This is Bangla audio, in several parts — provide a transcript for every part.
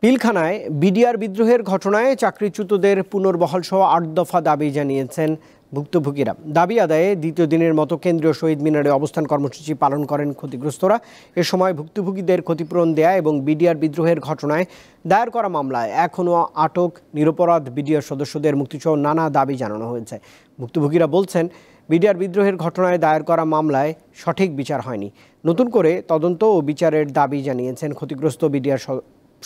পিলখানায় বিডিআর বিদ্রোহের ঘটনায় চাকরিচ্যুতদের পুনর্বহাল সহ ৮ দফা দাবি জানিয়েছেন ভুক্তভোগীরা। দাবি আদায়ে দ্বিতীয় দিনের মতো কেন্দ্রীয় শহীদ মিনারে অবস্থান কর্মসূচি পালন করেন ক্ষতিগ্রস্তরা। এ সময় ভুক্তভোগীদের ক্ষতিপূরণ দেয়া এবং বিডিআর বিদ্রোহের ঘটনায় দায়ের করা মামলায় এখনও আটক নিরপরাধ বিডিআর সদস্যদের মুক্তিসহ নানা দাবি জানানো হয়েছে। ভুক্তভোগীরা বলছেন, বিডিআর বিদ্রোহের ঘটনায় দায়ের করা মামলায় সঠিক বিচার হয়নি। নতুন করে তদন্ত ও বিচারের দাবি জানিয়েছেন ক্ষতিগ্রস্ত বিডিআর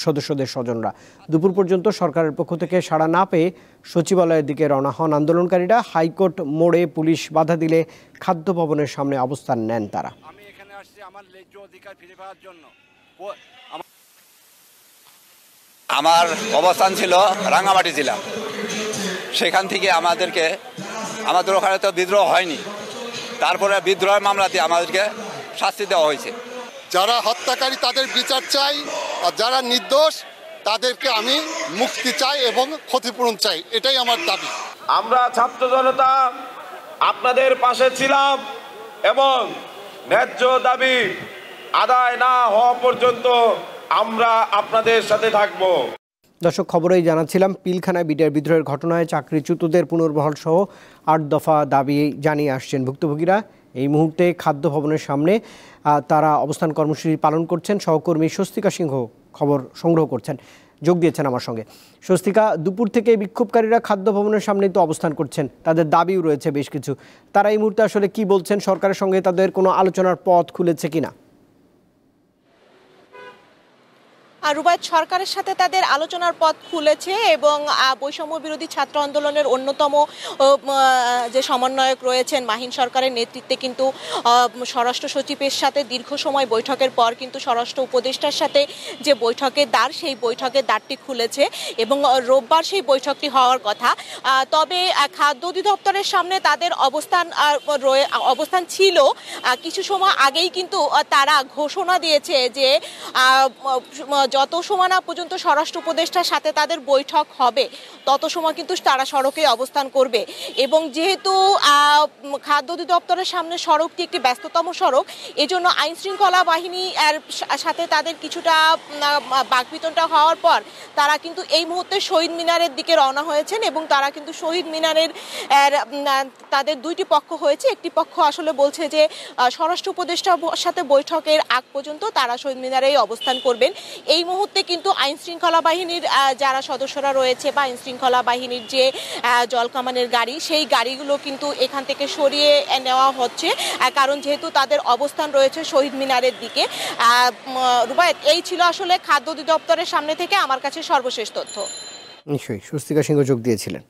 সদস্যদের স্বজনরা। দুপুর পর্যন্ত সরকারের পক্ষ থেকে সাড়া না পেয়ে সচিবালয়ের দিকে রওনা হন আন্দোলনকারীরা। হাইকোর্ট মোড়ে পুলিশ বাধা দিলে খাদ্য ভবনের সামনে অবস্থান নেন তারা। আমি এখানে আসছি আমার ন্যায্য অধিকার ফিরে পাওয়ার জন্য। আমার অবস্থান ছিল রাঙ্গামাটি জেলা, সেখান থেকে আমাদের ওখানে তো বিদ্রোহ হয়নি, তারপরে বিদ্রোহের মামলাতে আমাদেরকে শাস্তি দেওয়া হয়েছে। যারা হত্যাকারী তাদের বিচার চাই, আর যারা নির্দোষ তাদেরকে আমি মুক্তি চাই এবং ক্ষতিপূরণ চাই, এটাই আমার দাবি। আমরা ছাত্র জনতা আপনাদের পাশে ছিলাম এবং ন্যায্য দাবি আদায় না হওয়া পর্যন্ত আমরা আপনাদের সাথে থাকব। দর্শক, খবরেই জানাচ্ছিলাম, পিলখানায় বিডিআর বিদ্রোহের ঘটনায় চাকরিচ্যুতদের পুনর্বহাল সহ ৮ দফা দাবি জানিয়ে আসছেন ভুক্তভোগীরা। এই মুহূর্তে খাদ্য ভবনের সামনে তারা অবস্থান কর্মসূচি পালন করছেন। সহকর্মী স্বস্তিকা সিংহ খবর সংগ্রহ করছেন, যোগ দিয়েছেন আমার সঙ্গে। স্বস্তিকা, দুপুর থেকে বিক্ষোভকারীরা খাদ্য ভবনের সামনেই তো অবস্থান করছেন, তাদের দাবিও রয়েছে বেশ কিছু। তারা এই মুহূর্তে আসলে কি বলছেন? সরকারের সঙ্গে তাদের কোনো আলোচনার পথ খুলেছে কিনা? রুবায়েত, সরকারের সাথে তাদের আলোচনার পথ খুলেছে এবং বৈষম্য বিরোধী ছাত্র আন্দোলনের অন্যতম যে সমন্বয়ক রয়েছেন মাহিন সরকারের নেতৃত্বে কিন্তু স্বরাষ্ট্র সচিবের সাথে দীর্ঘ সময় বৈঠকের পর কিন্তু স্বরাষ্ট্র উপদেষ্টার সাথে যে বৈঠকের দ্বার, সেই বৈঠকের দ্বারটি খুলেছে এবং রোববার সেই বৈঠকটি হওয়ার কথা। তবে খাদ্য অধিদপ্তরের সামনে তাদের অবস্থান ছিল। কিছু সময় আগেই কিন্তু তারা ঘোষণা দিয়েছে যে যত সময় না পর্যন্ত স্বরাষ্ট্র উপদেষ্টার সাথে তাদের বৈঠক হবে তত সময় কিন্তু তারা সড়কে অবস্থান করবে। এবং যেহেতু খাদ্য অধিদপ্তরের সামনে সড়কটি একটি ব্যস্ততম সড়ক, এজন্য আইন শৃঙ্খলা বাহিনীর সাথে তাদের কিছুটা বাকবিতণ্ডা হওয়ার পর তারা কিন্তু এই মুহূর্তে শহীদ মিনারের দিকে রওনা হয়েছেন এবং তারা কিন্তু শহীদ মিনারের তাদের দুইটি পক্ষ হয়েছে। একটি পক্ষ আসলে বলছে যে স্বরাষ্ট্র উপদেষ্টার সাথে বৈঠকের আগ পর্যন্ত তারা শহীদ মিনারেই অবস্থান করবেন। এই মুহূর্তে কিন্তু আইন শৃঙ্খলা বাহিনীর যারা সদস্যরা রয়েছে বা আইন শৃঙ্খলা বাহিনীর যে জলকামানের গাড়ি, সেই গাড়িগুলো কিন্তু এখান থেকে সরিয়ে নেওয়া হচ্ছে, কারণ যেহেতু তাদের অবস্থান রয়েছে শহীদ মিনারের দিকে। রুবায়েত, এই ছিল আসলে খাদ্য অধিদপ্তরের সামনে থেকে আমার কাছে সর্বশেষ তথ্য। নিশ্চয়ই স্বস্তিকা সিংহ যোগ দিয়েছিলেন।